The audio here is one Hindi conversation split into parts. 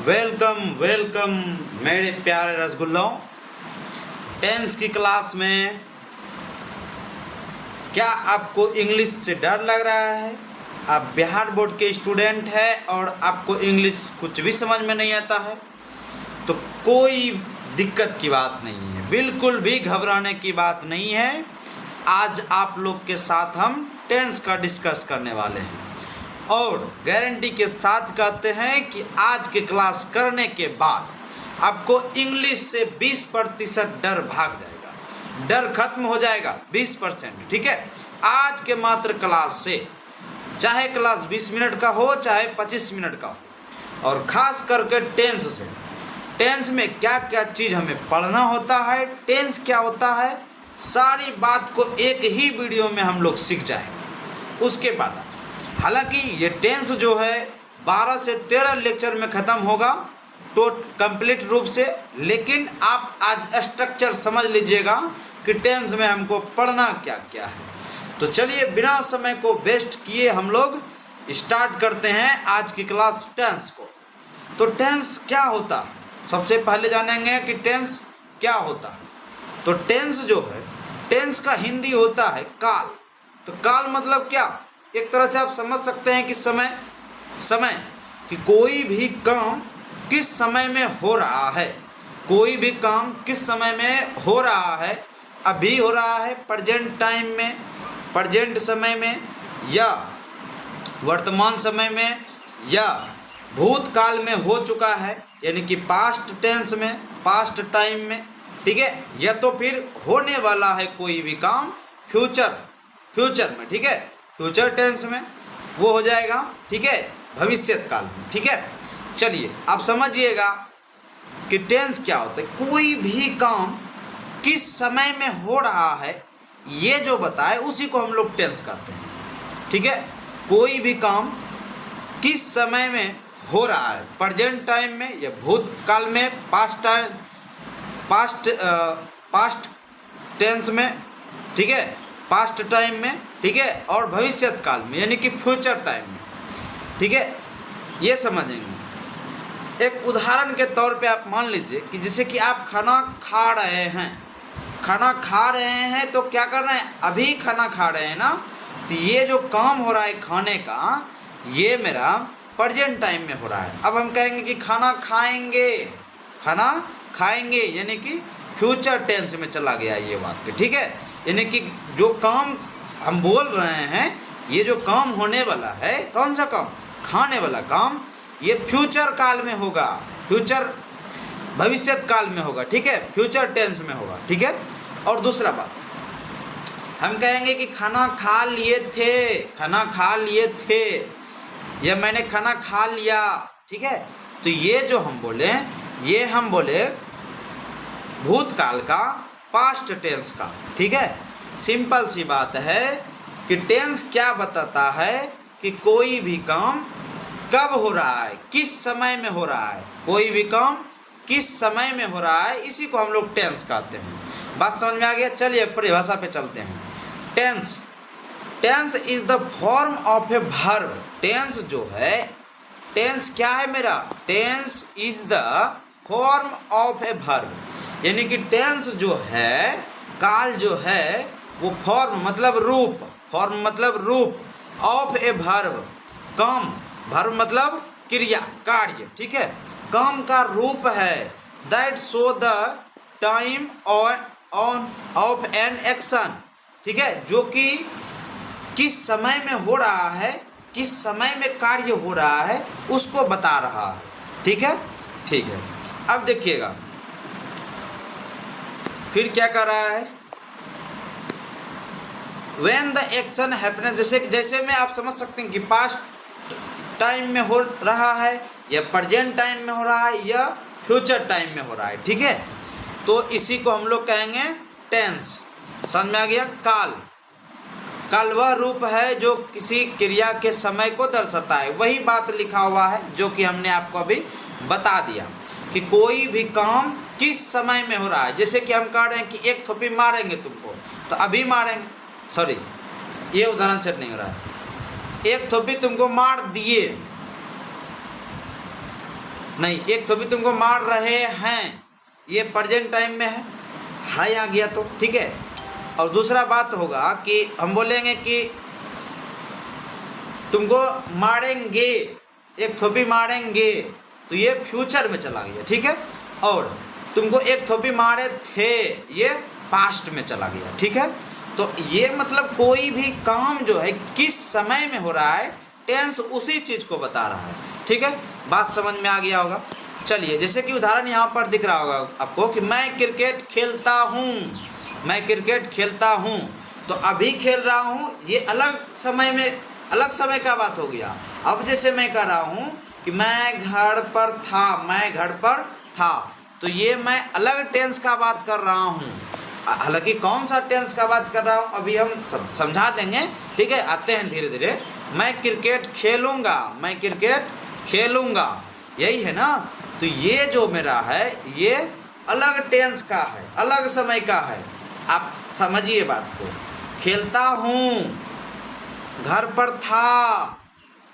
वेलकम वेलकम मेरे प्यारे रसगुल्लों। टेंस की क्लास में क्या आपको इंग्लिश से डर लग रहा है? आप बिहार बोर्ड के स्टूडेंट हैं और आपको इंग्लिश कुछ भी समझ में नहीं आता है तो कोई दिक्कत की बात नहीं है, बिल्कुल भी घबराने की बात नहीं है। आज आप लोग के साथ हम टेंस का डिस्कस करने वाले हैं और गारंटी के साथ कहते हैं कि आज की क्लास करने के बाद आपको इंग्लिश से 20% डर भाग जाएगा, डर खत्म हो जाएगा 20%। ठीक है, आज के मात्र क्लास से, चाहे क्लास 20 मिनट का हो चाहे 25 मिनट का हो, और ख़ास करके टेंस से, टेंस में क्या क्या चीज़ हमें पढ़ना होता है, टेंस क्या होता है, सारी बात को एक ही वीडियो में हम लोग सीख जाएंगे। उसके बाद हालांकि ये टेंस जो है 12 से 13 लेक्चर में ख़त्म होगा तो कंप्लीट रूप से, लेकिन आप आज स्ट्रक्चर समझ लीजिएगा कि टेंस में हमको पढ़ना क्या क्या है। तो चलिए बिना समय को वेस्ट किए हम लोग स्टार्ट करते हैं आज की क्लास टेंस को। तो टेंस क्या होता है, सबसे पहले जानेंगे कि टेंस क्या होता है। तो टेंस जो है, टेंस का हिंदी होता है काल। तो काल मतलब क्या, एक तरह से आप समझ सकते हैं कि समय कि कोई भी काम किस समय में हो रहा है, कोई भी काम किस समय में हो रहा है, अभी हो रहा है प्रेजेंट टाइम में, प्रेजेंट समय में, या वर्तमान समय में, या भूतकाल में हो चुका है यानी कि पास्ट टेंस में, पास्ट टाइम में। ठीक है, या तो फिर होने वाला है कोई भी काम फ्यूचर में। ठीक है, फ्यूचर टेंस में वो हो जाएगा। ठीक है, भविष्य काल में। ठीक है, चलिए आप समझिएगा कि टेंस क्या होता है। कोई भी काम किस समय में हो रहा है ये जो बताए उसी को हम लोग टेंस कहते हैं। ठीक है, कोई भी काम किस समय में हो रहा है, प्रेजेंट टाइम में या भूतकाल में, पास्ट टेंस में, ठीक है, पास्ट टाइम में, ठीक है, और भविष्य काल में यानी कि फ्यूचर टाइम में। ठीक है, ये समझेंगे। एक उदाहरण के तौर पे आप मान लीजिए कि जैसे कि आप खाना खा रहे हैं तो क्या कर रहे हैं, अभी खाना खा रहे हैं ना, तो ये जो काम हो रहा है खाने का, ये मेरा प्रेजेंट टाइम में हो रहा है। अब हम कहेंगे कि खाना खाएंगे यानी कि फ्यूचर टेंस में चला गया ये वाक्य। ठीक है, यानी कि जो काम हम बोल रहे हैं, ये जो काम होने वाला है, कौन सा काम, खाने वाला काम, ये फ्यूचर काल में होगा, भविष्य काल में होगा। ठीक है, फ्यूचर टेंस में होगा। ठीक है, और दूसरा बात हम कहेंगे कि खाना खा लिए थे या मैंने खाना खा लिया। ठीक है, तो ये जो हम बोले, ये हम बोले भूतकाल का, पास्ट टेंस का। ठीक है, सिंपल सी बात है कि टेंस क्या बताता है कि कोई भी काम कब हो रहा है, किस समय में हो रहा है, कोई भी काम किस समय में हो रहा है, इसी को हम लोग टेंस कहते हैं। बात समझ में आ गया? चलिए परिभाषा पे चलते हैं। Tense is the form of a verb. Tense जो है, टेंस क्या है मेरा, tense is the form of a verb, यानी कि टेंस जो है, काल जो है, वो फॉर्म मतलब रूप, ऑफ ए वर्ब, काम, वर्ब मतलब क्रिया, कार्य। ठीक है, काम का रूप है, that show the time of an action. ठीक है, जो कि किस समय में हो रहा है, किस समय में कार्य हो रहा है, उसको बता रहा है। ठीक है, ठीक है। अब देखिएगा फिर क्या कर रहा है, when the action happens, जैसे में आप समझ सकते हैं कि पास्ट टाइम में हो रहा है या प्रेजेंट टाइम में हो रहा है या फ्यूचर टाइम में हो रहा है। ठीक है, तो इसी को हम लोग कहेंगे टेंस। समझ में आ गया? काल वह रूप है जो किसी क्रिया के समय को दर्शाता है। वही बात लिखा हुआ है जो कि हमने आपको अभी बता दिया कि कोई भी काम किस समय में हो रहा है। जैसे कि हम कह रहे हैं कि एक थोपी मारेंगे तुमको, तो अभी मारेंगे, सॉरी ये उदाहरण सेट नहीं हो रहा है, एक थोपी तुमको मार दिए, नहीं, एक तो भी तुमको मार रहे हैं, ये प्रेजेंट टाइम में है आ गया तो ठीक है। और दूसरा बात होगा कि हम बोलेंगे कि तुमको मारेंगे, एक थोपी मारेंगे, तो ये फ्यूचर में चला गया ठीक है। और तुमको एक थोपी मारे थे, ये पास्ट में चला गया ठीक है। तो ये मतलब कोई भी काम जो है किस समय में हो रहा है, टेंस उसी चीज़ को बता रहा है ठीक है। बात समझ में आ गया होगा। चलिए, जैसे कि उदाहरण यहाँ पर दिख रहा होगा आपको कि मैं क्रिकेट खेलता हूँ, मैं क्रिकेट खेलता हूँ, तो अभी खेल रहा हूँ, ये अलग समय में, अलग समय का बात हो गया। अब जैसे मैं कह रहा हूँ कि मैं घर पर था, मैं घर पर था, तो ये मैं अलग टेंस का बात कर रहा हूँ। हालांकि कौन सा टेंस का बात कर रहा हूँ अभी हम समझा देंगे ठीक है। आते हैं धीरे धीरे। मैं क्रिकेट खेलूँगा, मैं क्रिकेट खेलूँगा, यही है ना। तो ये जो मेरा है ये अलग टेंस का है, अलग समय का है। आप समझिए बात को। खेलता हूँ, घर पर था,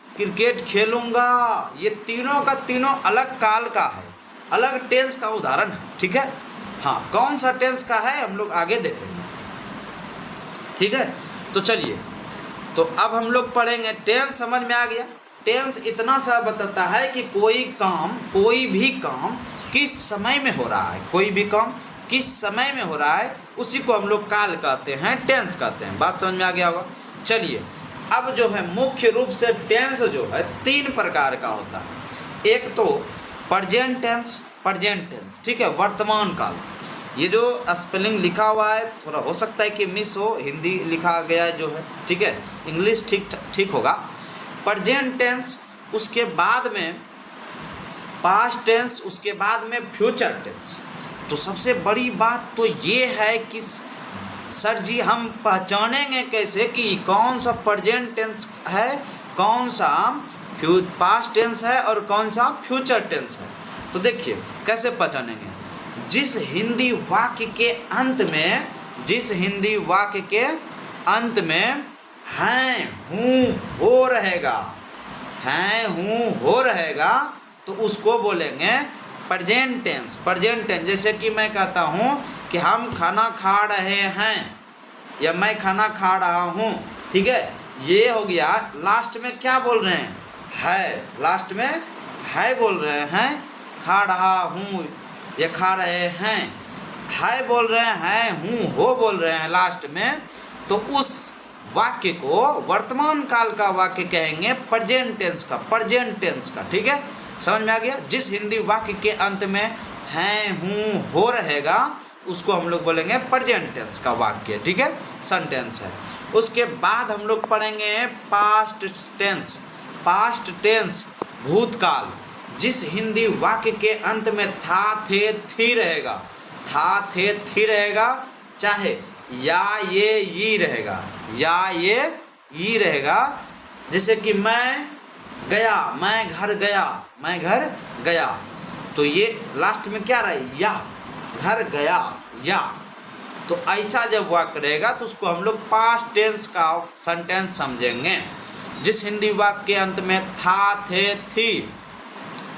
क्रिकेट खेलूँगा, ये तीनों का तीनों अलग काल का है, अलग टेंस का उदाहरण है ठीक है। हाँ, कौन सा टेंस का है हम लोग आगे देखेंगे ठीक है। तो चलिए, तो अब हम लोग पढ़ेंगे। टेंस समझ में आ गया। टेंस इतना सा बताता है कि कोई काम, कोई भी काम किस समय में हो रहा है, कोई भी काम किस समय में हो रहा है, उसी को हम लोग काल कहते हैं, टेंस कहते हैं। बात समझ में आ गया होगा। चलिए, अब जो है मुख्य रूप से टेंस जो है 3 प्रकार का होता है। एक तो प्रेजेंट टेंस, प्रेजेंट टेंस ठीक है, वर्तमान काल। ये जो स्पेलिंग लिखा हुआ है थोड़ा हो सकता है कि मिस हो, हिंदी लिखा गया है जो है ठीक है, इंग्लिश ठीक होगा। प्रेजेंट टेंस, उसके बाद में पास्ट टेंस, उसके बाद में फ्यूचर टेंस। तो सबसे बड़ी बात तो ये है कि सर जी हम पहचानेंगे कैसे कि कौन सा प्रेजेंट टेंस है, कौन सा पास्ट टेंस है और कौन सा फ्यूचर टेंस है। तो देखिए कैसे पहचानेंगे। जिस हिंदी वाक्य के अंत में, जिस हिंदी वाक्य के अंत में हैं, हूँ, हो रहेगा, हैं, हूँ, हो रहेगा, तो उसको बोलेंगे प्रेजेंट टेंस। प्रेजेंट टेंस, जैसे कि मैं कहता हूँ कि हम खाना खा रहे हैं या मैं खाना खा रहा हूँ ठीक है, ये हो गया। लास्ट में क्या बोल रहे हैं, है, लास्ट में है बोल रहे हैं, खा रहा हूँ या खा रहे हैं, है बोल रहे हैं, हूँ, हो बोल रहे हैं लास्ट में, तो उस वाक्य को वर्तमान काल का वाक्य कहेंगे प्रेजेंट टेंस का, प्रेजेंट टेंस का ठीक है। समझ में आ गया। जिस हिंदी वाक्य के अंत में हैं, हूँ, हो रहेगा, उसको हम लोग बोलेंगे प्रेजेंट टेंस का वाक्य ठीक है, सेंटेंस है। उसके बाद हम लोग पढ़ेंगे पास्ट टेंस। पास्ट टेंस भूतकाल। जिस हिंदी वाक्य के अंत में था, थे, थी रहेगा, था, थे, थी रहेगा, चाहे या, ये, ई रहेगा, या, ये, ई रहेगा। जैसे कि मैं गया, मैं घर गया, मैं घर गया, तो ये लास्ट में क्या रहा, या, घर गया, या। तो ऐसा जब वाक्य रहेगा तो उसको हम लोग पास्ट टेंस का सेंटेंस समझेंगे। जिस हिंदी वाक्य के अंत में था, थे, थी,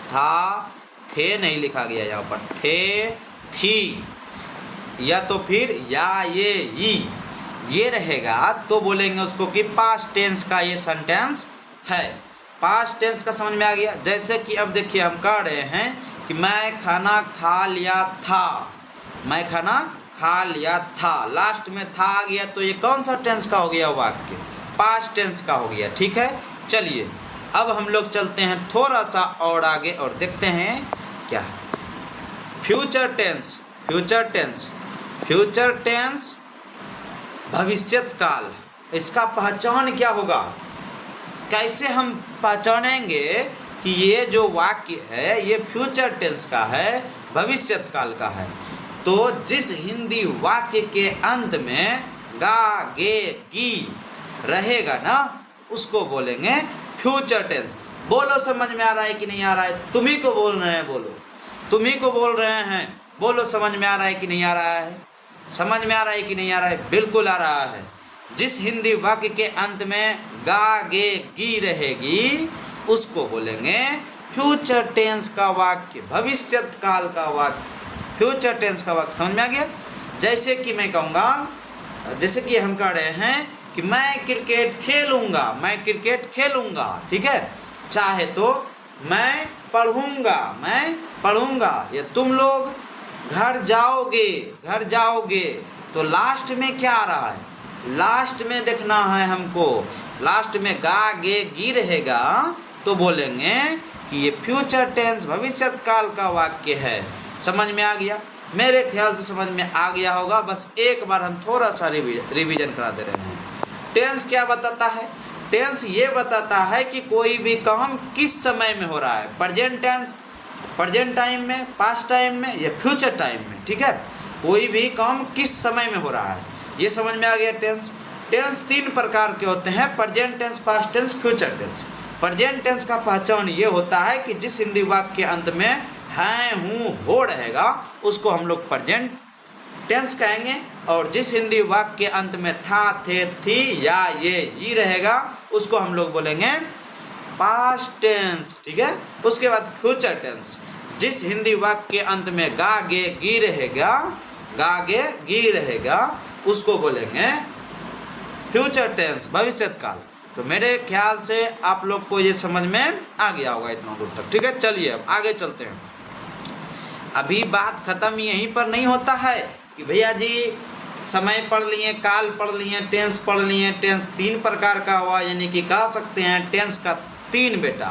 था, थे नहीं लिखा गया यहाँ पर, थे, थी, या तो फिर या, ये, ई, ये रहेगा, तो बोलेंगे उसको कि पास्ट टेंस का ये सेंटेंस है। पास्ट टेंस का समझ में आ गया। जैसे कि अब देखिए हम कह रहे हैं कि मैं खाना खा लिया था, मैं खाना खा लिया था, लास्ट में था आ गया, तो ये कौन सा टेंस का हो गया वाक्य, पास्ट टेंस का हो गया ठीक है। चलिए अब हम लोग चलते हैं थोड़ा सा और आगे और देखते हैं क्या future tense. Future tense, future tense भविष्यत काल। इसका पहचान क्या होगा, कैसे हम पहचानेंगे कि ये जो वाक्य है ये फ्यूचर टेंस का है, भविष्यत काल का है। तो जिस हिंदी वाक्य के अंत में गा, गे, गी रहेगा ना, उसको बोलेंगे फ्यूचर टेंस। बोलो समझ में आ रहा है कि नहीं आ रहा है, तुम्ही को बोल रहे हैं, बोलो, तुम्ही को बोल रहे हैं, बोलो समझ में आ रहा है कि नहीं आ रहा है, समझ में आ रहा है कि नहीं आ रहा है, बिल्कुल आ रहा है। जिस हिंदी वाक्य के अंत में गा, गे, गी रहेगी उसको बोलेंगे फ्यूचर टेंस का वाक्य, भविष्यत काल का वाक्य, फ्यूचर टेंस का वाक्य। समझ में आ गया? जैसे कि मैं कहूँगा, जैसे कि हम कह रहे हैं कि मैं क्रिकेट खेलूँगा, मैं क्रिकेट खेलूँगा, ठीक है। चाहे तो मैं पढ़ूँगा, मैं पढ़ूँगा, या तुम लोग घर जाओगे, घर जाओगे। तो लास्ट में क्या आ रहा है? लास्ट में देखना है हमको, लास्ट में गा गे गी रहेगा तो बोलेंगे कि ये फ्यूचर टेंस भविष्यत काल का वाक्य है। समझ में आ गया? मेरे ख्याल से समझ में आ गया होगा। बस एक बार हम थोड़ा सा रिवीजन करा दे रहे हैं। टेंस क्या बताता है? टेंस ये बताता है कि कोई भी काम किस समय में हो रहा है। प्रेजेंट टेंस प्रेजेंट टाइम में, पास्ट टाइम में या फ्यूचर टाइम में, ठीक है। कोई भी काम किस समय में हो रहा है, ये समझ में आ गया। टेंस टेंस 3 प्रकार के होते हैं, present tense, past tense, future tense. Present tense का पहचान ये होता है कि जिस हिंदी वाक्य के अंत में है, हूँ, हो रहेगा उसको हम लोग प्रेजेंट टेंस कहेंगे, और जिस हिंदी वाक्य के अंत में था, थे, थी या ये रहेगा उसको हम लोग बोलेंगे पास्ट टेंस, ठीक है। उसके बाद फ्यूचर टेंस, जिस हिंदी वाक्य के अंत में गा गे गी रहेगा, गा गे गी रहेगा उसको बोलेंगे फ्यूचर टेंस, भविष्यत काल। तो मेरे ख्याल से आप लोग को ये समझ में आ गया होगा इतना दूर तक, ठीक है। चलिए अब आगे चलते हैं। अभी बात खत्म यहीं पर नहीं होता है कि भैया जी समय पढ़ लिए, काल पढ़ लिए, टेंस पढ़ लिए। टेंस 3 प्रकार का हुआ, यानी कि कह सकते हैं टेंस का 3 बेटा,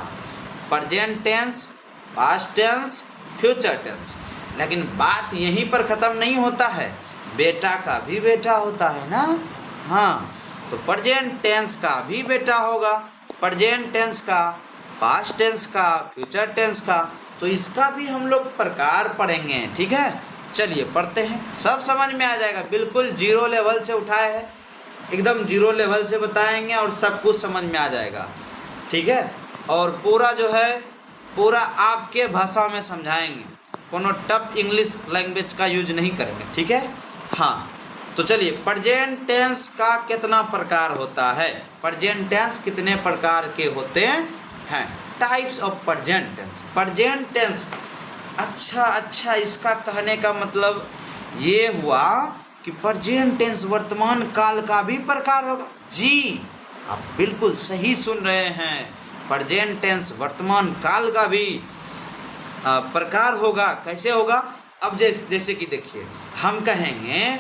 present tense, past tense, future tense. लेकिन बात यहीं पर ख़त्म नहीं होता है, बेटा का भी बेटा होता है ना। हाँ, तो प्रेजेंट टेंस का भी बेटा होगा, प्रेजेंट टेंस का, पास्ट टेंस का, फ्यूचर टेंस का। तो इसका भी हम लोग प्रकार पढ़ेंगे, ठीक है। चलिए पढ़ते हैं, सब समझ में आ जाएगा। बिल्कुल 0 लेवल से उठाए है, एकदम 0 लेवल से बताएंगे और सब कुछ समझ में आ जाएगा, ठीक है। और पूरा जो है पूरा आपके भाषा में समझाएंगे, कोनो टफ इंग्लिश लैंग्वेज का यूज नहीं करेंगे, ठीक है। हाँ, तो चलिए प्रेजेंट टेंस का कितना प्रकार होता है, प्रेजेंट टेंस कितने प्रकार के होते हैं। Types of present tense. Present tense, अच्छा, इसका कहने का मतलब ये हुआ कि प्रेजेंट टेंस वर्तमान काल का भी प्रकार होगा। जी, आप बिल्कुल सही सुन रहे हैं, प्रेजेंट टेंस वर्तमान काल का भी प्रकार होगा। कैसे होगा? अब जैसे कि देखिए, हम कहेंगे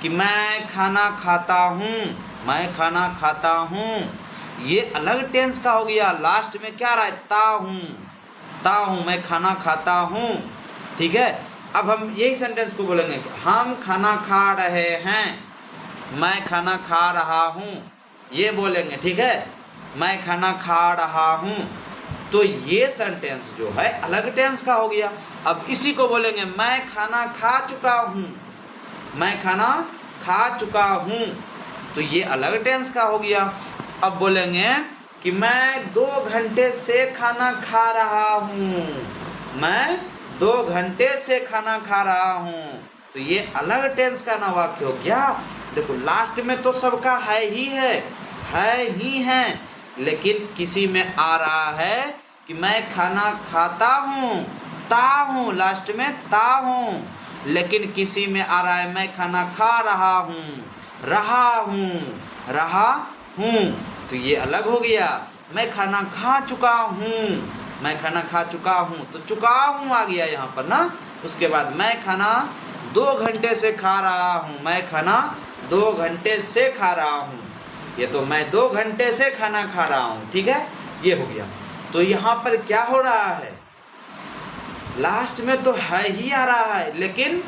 कि मैं खाना खाता हूँ, मैं खाना खाता हूँ, ये अलग टेंस का हो गया। लास्ट में क्या रहा है? ता हूँ, मैं खाना खाता हूँ, ठीक है। अब हम यही सेंटेंस को बोलेंगे कि हम खाना खा रहे हैं, मैं खाना खा रहा हूँ, ये बोलेंगे, ठीक है। मैं खाना खा रहा हूँ, तो ये सेंटेंस जो है अलग टेंस का हो गया। अब इसी को बोलेंगे मैं खाना खा चुका हूँ, मैं खाना खा चुका हूँ, तो ये अलग टेंस का हो गया। अब बोलेंगे कि मैं 2 घंटे से खाना खा रहा हूँ, मैं 2 घंटे से खाना खा रहा हूँ, तो ये अलग टेंस का ना वाक्य हो गया। देखो लास्ट में तो सबका है ही है, लेकिन किसी में आ रहा है कि मैं खाना खाता हूँ, ता हूँ, लास्ट में ता हूँ, लेकिन किसी में आ रहा है मैं खाना खा रहा हूँ, तो ये अलग हो गया। मैं खाना खा चुका हूँ, मैं खाना खा चुका हूँ, तो चुका हूँ आ गया यहाँ पर ना। उसके बाद मैं खाना 2 घंटे से खा रहा हूँ, मैं खाना 2 घंटे से खा रहा हूँ, ये तो मैं 2 घंटे से खाना खा रहा हूँ, ठीक है, ये हो गया। तो यहाँ पर क्या हो रहा है? लास्ट में तो है ही आ रहा है, लेकिन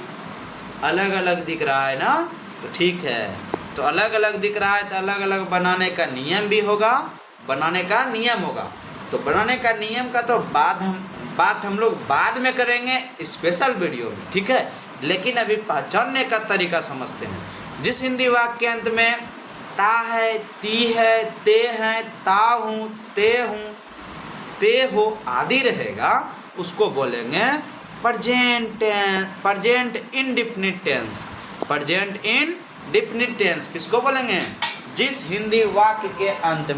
अलग अलग दिख रहा है ना, तो ठीक है। तो अलग अलग दिख रहा है तो अलग अलग बनाने का नियम भी होगा, बनाने का नियम होगा। तो बनाने का नियम का तो बात हम लोग बाद में करेंगे स्पेशल वीडियो में, ठीक है। लेकिन अभी पहचानने का तरीका समझते हैं। जिस हिंदी वाक्य के अंत में ता है, ती है, ते हैं, ता हूँ, ते हो आदि रहेगा उसको बोलेंगे present indefinite tense. Present indefinite tense किसको बोलेंगे? जिस हिंदी वाक्य के अंत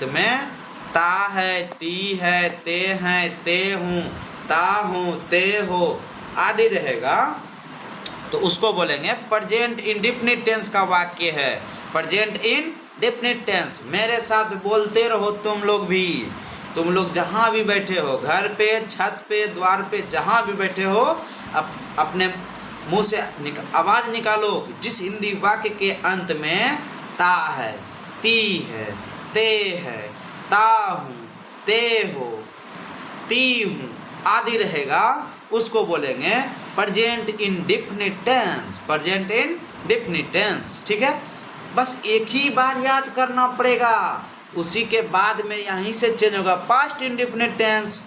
में ता है, ती है, ते हैं, ते हूँ, ता हूँ, ते हो आदि रहेगा तो उसको बोलेंगे प्रेजेंट इंडेफिनिट टेंस का वाक्य है। Present indefinite tense. मेरे साथ बोलते रहो तुम लोग भी। तुम लोग जहाँ भी बैठे हो, घर पे, छत पे, द्वार पे, जहाँ भी बैठे हो, अपने मुंह से आवाज़ निकालो कि जिस हिंदी वाक्य के अंत में ता है, ती है, ते है, ता हूँ, ते हो, ती हूँ आदि रहेगा उसको बोलेंगे present indefinite tense. Present indefinite tense. ठीक है, बस एक ही बार याद करना पड़ेगा, उसी के बाद में यहीं से चेंज होगा पास्ट इंडेफिनिट टेंस।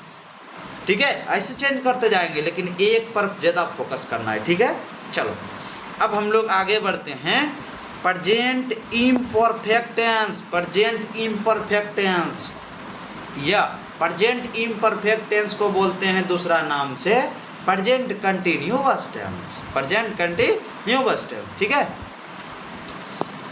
ठीक है, ऐसे चेंज करते जाएंगे लेकिन एक पर ज़्यादा फोकस करना है। ठीक है, चलो अब हम लोग आगे बढ़ते हैं। Present imperfect tense. Present imperfect tense या प्रेजेंट इम्परफेक्ट टेंस को बोलते हैं दूसरा नाम से present continuous tense. Present continuous tense. ठीक है,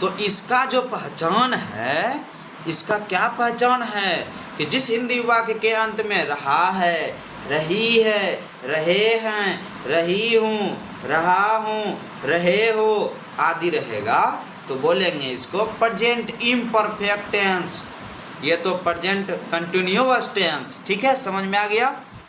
तो इसका जो पहचान है, इसका क्या पहचान है कि जिस हिंदी वाक्य के अंत में रहा है, रही है, रहे हैं, रही हूँ, रहा हूँ, रहे हो आदि रहेगा तो बोलेंगे इसको प्रेजेंट इम्परफेक्ट टेंस। ये तो प्रेजेंट कंटिन्यूअस टेंस। ठीक है, समझ में आ गया।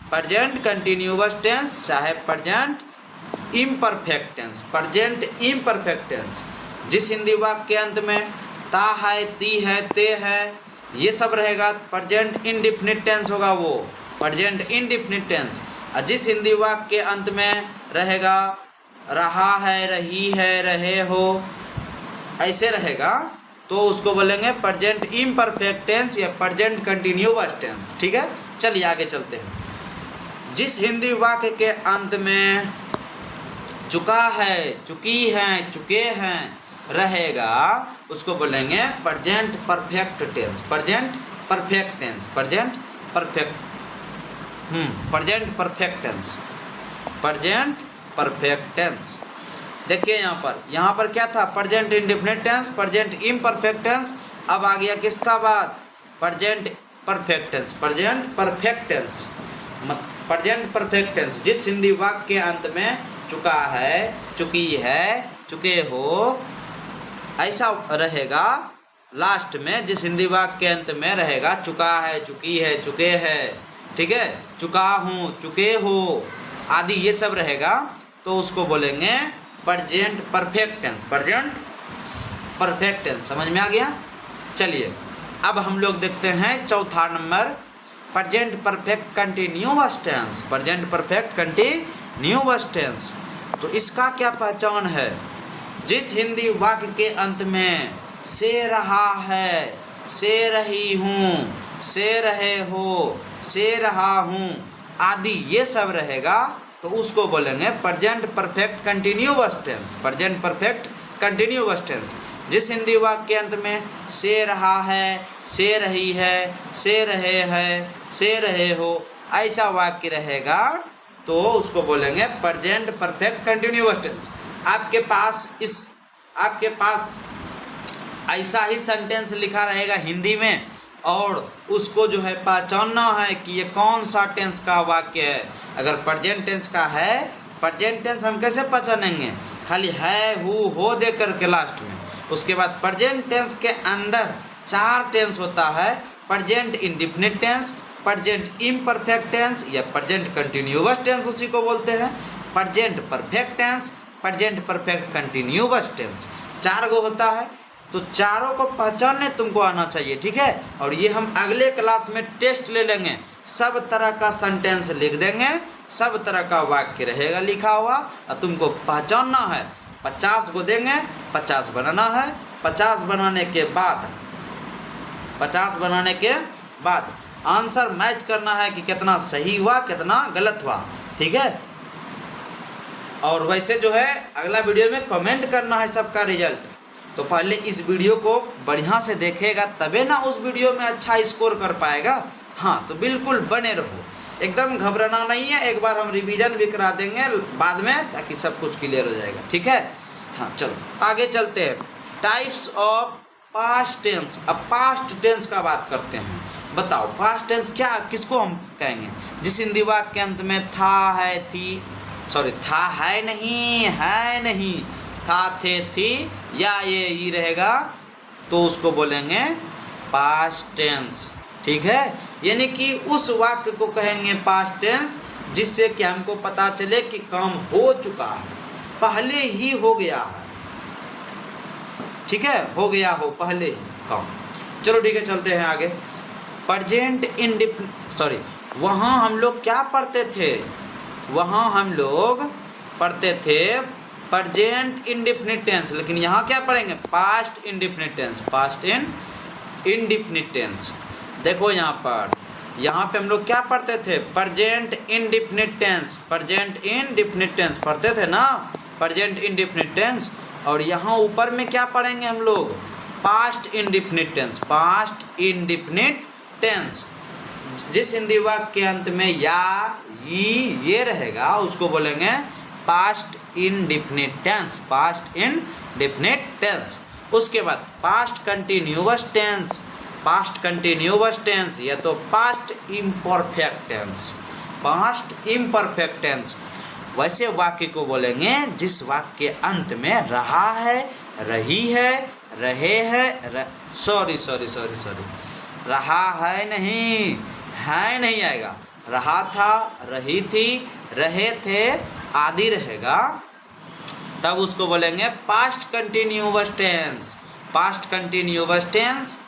प्रेजेंट कंटिन्यूअस टेंस चाहे present imperfect tense. Present imperfect tense जिस हिंदी वाक्य के अंत में ता है, ती है, ते है, ये सब रहेगा प्रेजेंट इंडेफिनिट टेंस होगा वो प्रेजेंट इंडेफिनिट टेंस। और जिस हिंदी वाक्य के अंत में रहेगा रहा है, रही है, रहे हो ऐसे रहेगा तो उसको बोलेंगे प्रेजेंट इम्परफेक्ट टेंस या प्रेजेंट कंटिन्यूअस टेंस। ठीक है, चलिए आगे चलते हैं। जिस हिंदी वाक्य के अंत में चुका है, चुकी हैं, चुके हैं रहेगा उसको बोलेंगे present perfect tense. Present perfect tense. Present perfect present perfect tense. Present perfect tense. देखिए यहाँ पर क्या था, present indefinite tense, present imperfect tense. अब आ गया किसका बात, present perfect tense. Present perfect tense. Present perfect tense जिस हिंदी वाक्य के अंत में चुका है, चुकी है, चुके हो ऐसा रहेगा लास्ट में। जिस हिंदी वाक्य के अंत में रहेगा चुका है, चुकी है, चुके हैं, ठीक है, चुका हूँ, चुके हो आदि ये सब रहेगा तो उसको बोलेंगे present perfect tense. Present perfect tense. समझ में आ गया। चलिए अब हम लोग देखते हैं चौथा number present perfect continuous tense. Present perfect continuous tense. तो इसका क्या पहचान है, जिस हिंदी वाक्य के अंत में से रहा है, से रही हूँ, से रहे हो, से रहा हूँ आदि ये सब रहेगा तो उसको बोलेंगे present perfect continuous tense. Present perfect continuous tense जिस हिंदी वाक्य के अंत में से रहा है, से रही है, से रहे हैं, से रहे हो ऐसा वाक्य रहेगा तो उसको बोलेंगे प्रेजेंट परफेक्ट कंटिन्यूअस टेंस। आपके पास ऐसा ही सेंटेंस लिखा रहेगा हिंदी में और उसको जो है पहचानना है कि ये कौन सा टेंस का वाक्य है। अगर प्रेजेंट टेंस का है, प्रेजेंट टेंस हम कैसे पहचानेंगे, खाली है, हो दे करके लास्ट में। उसके बाद प्रेजेंट टेंस के अंदर 4 टेंस होता है, present indefinite tense, present imperfect tense या प्रेजेंट कंटिन्यूअस टेंस उसी को बोलते हैं, present perfect tense, present perfect continuous tense. 4 गो होता है तो चारों को पहचानने तुमको आना चाहिए। ठीक है, और ये हम अगले क्लास में टेस्ट ले लेंगे, सब तरह का सेंटेंस लिख देंगे, सब तरह का वाक्य रहेगा लिखा हुआ और तुमको पहचानना है। 50 को देंगे, 50 बनाना है, 50 बनाने के बाद आंसर मैच करना है कि कितना सही हुआ, कितना गलत हुआ। ठीक है, और वैसे जो है अगला वीडियो में कमेंट करना है सबका रिजल्ट। तो पहले इस वीडियो को बढ़िया से देखेगा तबे ना उस वीडियो में अच्छा स्कोर कर पाएगा। हाँ, तो बिल्कुल बने रहो, एकदम घबराना नहीं है। एक बार हम रिवीजन भी करा देंगे बाद में ताकि सब कुछ क्लियर हो जाएगा। ठीक है, हाँ चलो आगे चलते हैं। Types of past tense. अब पास्ट टेंस का बात करते हैं। बताओ पास्ट टेंस क्या किसको हम कहेंगे? जिस हिंदी वाक्य के अंत में था है थी, सॉरी था है नहीं, था थे थी या ये ई रहेगा तो उसको बोलेंगे पास्ट टेंस। ठीक है, यानी कि उस वाक्य को कहेंगे पास्ट टेंस जिससे कि हमको पता चले कि काम हो चुका है, पहले ही हो गया है। ठीक है, हो गया हो पहले ही काम। चलो ठीक है, चलते हैं आगे। प्रेजेंट इंडिफिनिट, सॉरी, वहाँ हम लोग क्या पढ़ते थे? वहाँ हम लोग पढ़ते थे प्रेजेंट इंडिफिनिट टेंस, लेकिन यहाँ क्या पढ़ेंगे? Past indefinite tense, past indefinite tense. देखो यहाँ पे हम लोग क्या पढ़ते थे? Present indefinite tense, present indefinite tense पढ़ते थे ना, प्रेजेंट इंडिफिनिट टेंस। और यहाँ ऊपर में क्या पढ़ेंगे हम लोग? Past indefinite tense, past indefinite tense. जिस हिंदी वाक्य के अंत में या ये रहेगा उसको बोलेंगे past indefinite tense, past indefinite tense. उसके बाद past continuous tense, past continuous tense या तो past imperfect tense, past imperfect tense. वैसे वाक्य को बोलेंगे जिस वाक्य के अंत में रहा है, रही है, रहे हैं, सॉरी, रहा है नहीं आएगा, रहा था, रही थी, रहे थे आदि रहेगा, तब उसको बोलेंगे past continuous tense, past continuous tense.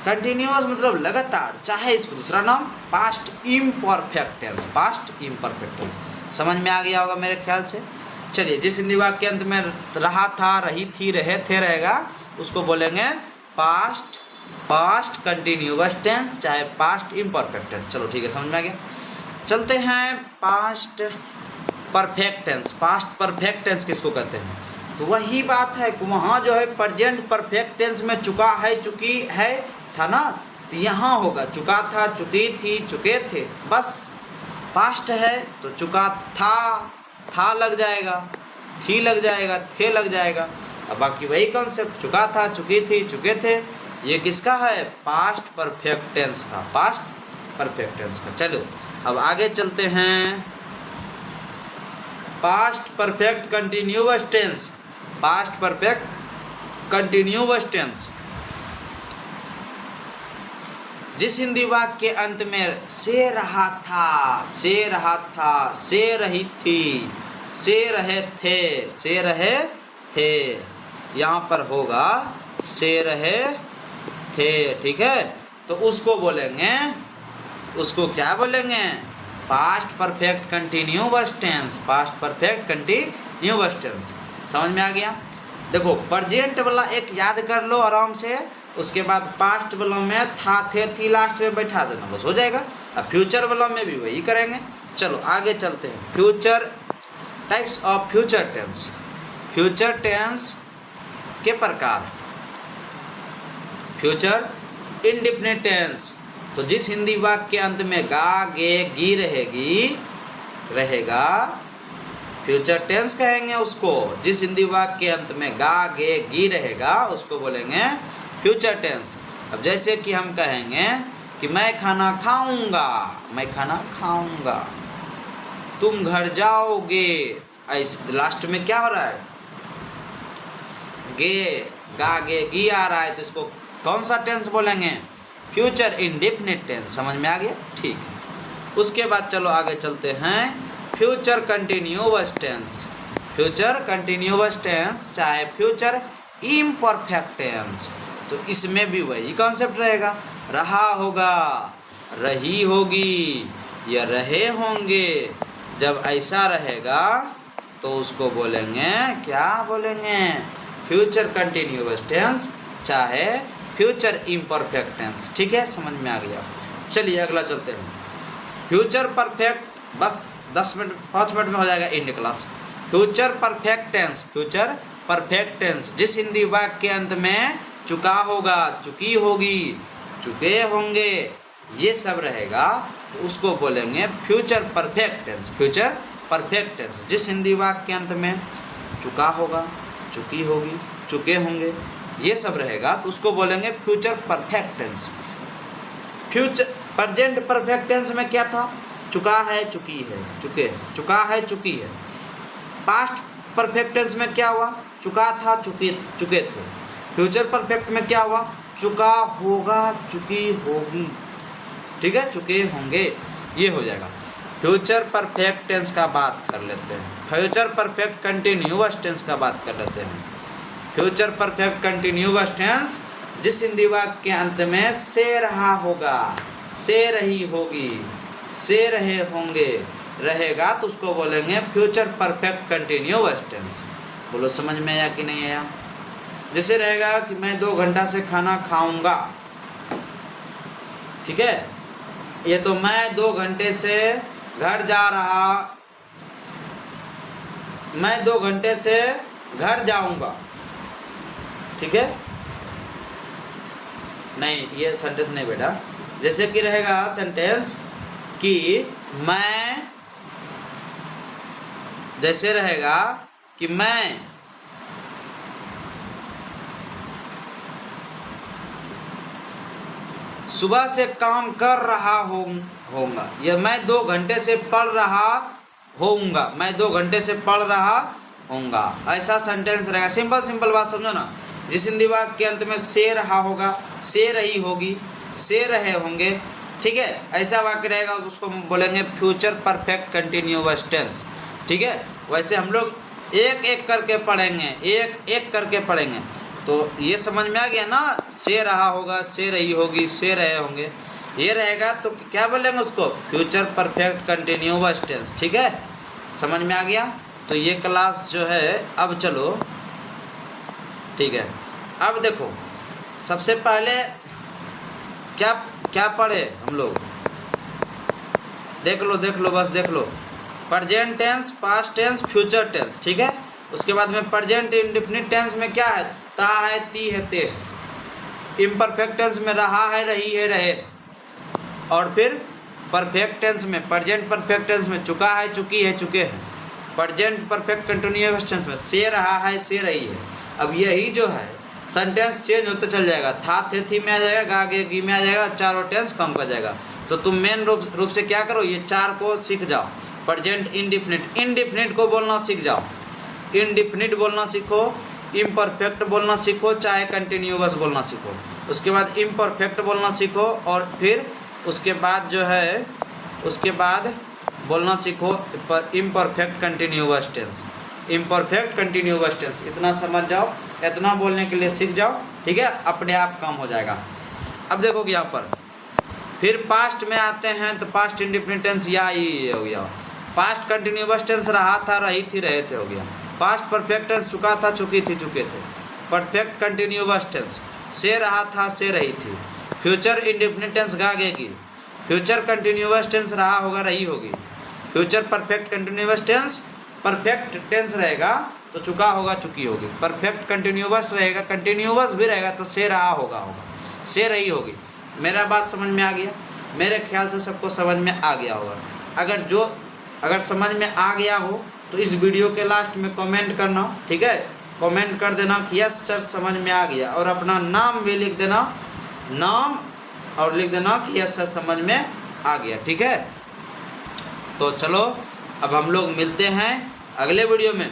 Continuous मतलब लगातार, चाहे इसको दूसरा नाम past imperfect tense, past imperfect tense. समझ में आ गया होगा मेरे ख्याल से। चलिए, जिस हिंदी वाक्य के अंत में रहा था, रही थी, रहे थे रहेगा उसको बोलेंगे पास्ट कंटिन्यूअस टेंस, चाहे पास्ट इम्परफेक्ट टेंस। चलो ठीक है, समझ में आ गया। चलते हैं past perfect tense. Past perfect tense किसको कहते हैं? तो वही बात है कि वहाँ जो है प्रेजेंट परफेक्ट टेंस में चुका है, चुकी है था ना, तो यहाँ होगा चुका था, चुकी थी, चुके थे। बस पास्ट है तो चुका था लग जाएगा, थी लग जाएगा, थे लग जाएगा। अब बाकी वही कॉन्सेप्ट, चुका था, चुकी थी, चुके थे, ये किसका है? पास्ट परफेक्ट टेंस का, पास्ट परफेक्ट टेंस का। चलो अब आगे चलते हैं। Past perfect continuous tense, past perfect continuous tense. जिस हिंदी वाक्य के अंत में से रहा था, से रहा था, से रही थी, से रहे थे, यहाँ पर होगा से रहे थे। ठीक है, तो उसको बोलेंगे, उसको क्या बोलेंगे? Past perfect continuous tense, past perfect continuous tense. समझ में आ गया? देखो प्रेजेंट वाला एक याद कर लो आराम से, उसके बाद पास्ट वालों में था, थे, थी लास्ट में बैठा देना, बस हो जाएगा। अब फ्यूचर वालों में भी वही करेंगे। चलो आगे चलते हैं। Future, types of future tense. Future tense के प्रकार। फ्यूचर इंडिफिनिट टेंस, तो जिस हिंदी वाक्य के अंत में गा, गे, गी रहेगा फ्यूचर टेंस कहेंगे उसको। जिस हिंदी वाक्य के अंत में गा, गे, गी रहेगा उसको बोलेंगे फ्यूचर टेंस। अब जैसे कि हम कहेंगे कि मैं खाना खाऊंगा, मैं खाना खाऊंगा, तुम घर जाओगे, ऐसे लास्ट में क्या हो रहा है? गे, गा, गे, गी आ रहा है, तो इसको कौन सा टेंस बोलेंगे? Future indefinite tense. समझ में आ गया? ठीक है। उसके बाद चलो आगे चलते हैं। Future continuous tense. Future continuous tense चाहे फ्यूचर इम्परफेक्ट टेंस, तो इसमें भी वही कॉन्सेप्ट रहेगा, रहा होगा, रही होगी या रहे होंगे। जब ऐसा रहेगा तो उसको बोलेंगे, क्या बोलेंगे? फ्यूचर कंटिन्यूअस टेंस चाहे फ्यूचर इम्परफेक्ट टेंस। ठीक है, समझ में आ गया। चलिए अगला चलते हैं। फ्यूचर परफेक्ट, बस 10 मिनट 5 मिनट में हो जाएगा end class. Future perfect tense, future perfect tense जिस हिंदी वाक्य के अंत में चुका होगा, चुकी होगी, चुके होंगे, ये सब रहेगा, तो उसको बोलेंगे future perfect tense. Future perfect tense जिस हिंदी वाक्य के अंत में चुका होगा, चुकी होगी, चुके होंगे, ये सब रहेगा, तो उसको बोलेंगे future perfect tense. Future present perfect tense में क्या था, चुका है, चुकी है, चुके, चुका है, चुकी है। पास्ट परफेक्ट टेंस में क्या हुआ, चुका था, चुके थे। फ्यूचर परफेक्ट में क्या हुआ, चुका होगा, चुकी होगी, ठीक है, चुके होंगे, ये हो जाएगा। फ्यूचर परफेक्ट टेंस का बात कर लेते हैं। फ्यूचर परफेक्ट कंटिन्यूअस टेंस का बात कर लेते हैं। फ्यूचर परफेक्ट कंटिन्यूअस टेंस जिस हिंदी वाक्य के अंत में से रहा होगा, से रही होगी, से रहे होंगे रहेगा तो उसको बोलेंगे फ्यूचर परफेक्ट कंटिन्यूअस टेंस। बोलो समझ में आया कि नहीं आया। जैसे रहेगा कि मैं 2 घंटा से खाना खाऊंगा, ठीक है, ये तो मैं 2 घंटे से घर जा रहा, मैं 2 घंटे से घर जाऊंगा, ठीक है, नहीं ये सेंटेंस नहीं बेटा। जैसे कि रहेगा सेंटेंस कि मैं, जैसे रहेगा कि मैं सुबह से काम कर रहा होऊंगा, या मैं 2 घंटे से पढ़ रहा होऊंगा, मैं 2 घंटे से पढ़ रहा होऊंगा, ऐसा सेंटेंस रहेगा। सिंपल सिंपल बात समझो ना। जिस हिंदी वाक्य के अंत में से रहा होगा, से रही होगी, से रहे होंगे, ठीक है, ऐसा वाक्य रहेगा, उसको हम बोलेंगे फ्यूचर परफेक्ट कंटिन्यूअस टेंस, ठीक है। वैसे हम लोग एक एक करके पढ़ेंगे, एक एक करके पढ़ेंगे, तो ये समझ में आ गया ना। से रहा होगा, से रही होगी, से रहे होंगे, ये रहेगा तो क्या बोलेंगे उसको, फ्यूचर परफेक्ट कंटिन्यूअस टेंस, ठीक है, समझ में आ गया। तो ये क्लास जो है अब चलो, ठीक है। अब देखो सबसे पहले क्या क्या पढ़े हम लोग, देख लो बस देख लो। Present tense, past tense, future tense, ठीक है। उसके बाद में प्रेजेंट इंडेफिनिट टेंस में क्या है, ता है, ती है, ते है। इम्परफेक्ट टेंस में रहा है, रही है, रहे। और फिर परफेक्ट टेंस में, प्रेजेंट परफेक्ट टेंस में चुका है, चुकी है, चुके हैं। प्रेजेंट परफेक्ट कंटिन्यूअस टेंस में से रहा है, से रही है। अब यही जो है सेंटेंस चेंज होते चल जाएगा, था, थे, थी में आ जाएगा, गा, गे, गी में आ जाएगा, चारों टेंस कम कर जाएगा। तो तुम मेन रूप से क्या करो, ये 4 को सीख जाओ। प्रेजेंट इंडेफिनिट, इंडेफिनिट को बोलना सीख जाओ, इंडेफिनिट बोलना सीखो, इम्परफेक्ट बोलना सीखो, चाहे कंटिन्यूअस बोलना सीखो। उसके बाद इम्परफेक्ट बोलना सीखो, और फिर उसके बाद जो है, उसके बाद बोलना सीखो imperfect continuous tense, imperfect continuous tense. इतना समझ जाओ, इतना बोलने के लिए सीख जाओ, ठीक है, अपने आप काम हो जाएगा। अब देखो यहाँ पर फिर पास्ट में आते हैं, तो पास्ट इंडेफिनिट टेंस या ये हो गया। पास्ट कंटिन्यूअस टेंस रहा था, रही थी, रहे थे हो गया। पास्ट परफेक्ट टेंस चुका था, चुकी थी, चुके थे। परफेक्ट कंटिन्यूअस टेंस से रहा था, से रही थी। फ्यूचर इंडेफिनिट टेंस गा, गेगी। फ्यूचर कंटिन्यूअस टेंस रहा होगा, रही होगी। Future perfect continuous tense, perfect tense रहेगा तो चुका होगा, चुकी होगी। परफेक्ट कंटिन्यूअस रहेगा, कंटिन्यूअस भी रहेगा तो से रहा होगा, से रही होगी। मेरा बात समझ में आ गया? मेरे ख्याल से सबको समझ में आ गया होगा। अगर समझ में आ गया हो तो इस वीडियो के लास्ट में कमेंट करना, ठीक है, कमेंट कर देना कि यस सर समझ में आ गया, और अपना नाम भी लिख देना, नाम, और लिख देना कि यस सर समझ में आ गया, ठीक है। तो चलो अब हम लोग मिलते हैं अगले वीडियो में,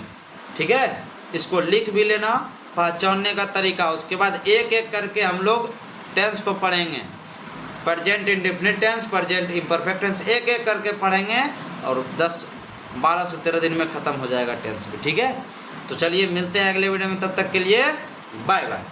ठीक है। इसको लिख भी लेना, पहचानने का तरीका। उसके बाद एक एक करके हम लोग टेंस को पढ़ेंगे, present indefinite tense, present imperfect tense, एक एक करके पढ़ेंगे, और 12 से 13 दिन में ख़त्म हो जाएगा टेंस भी, ठीक है। तो चलिए मिलते हैं अगले वीडियो में, तब तक के लिए बाय बाय।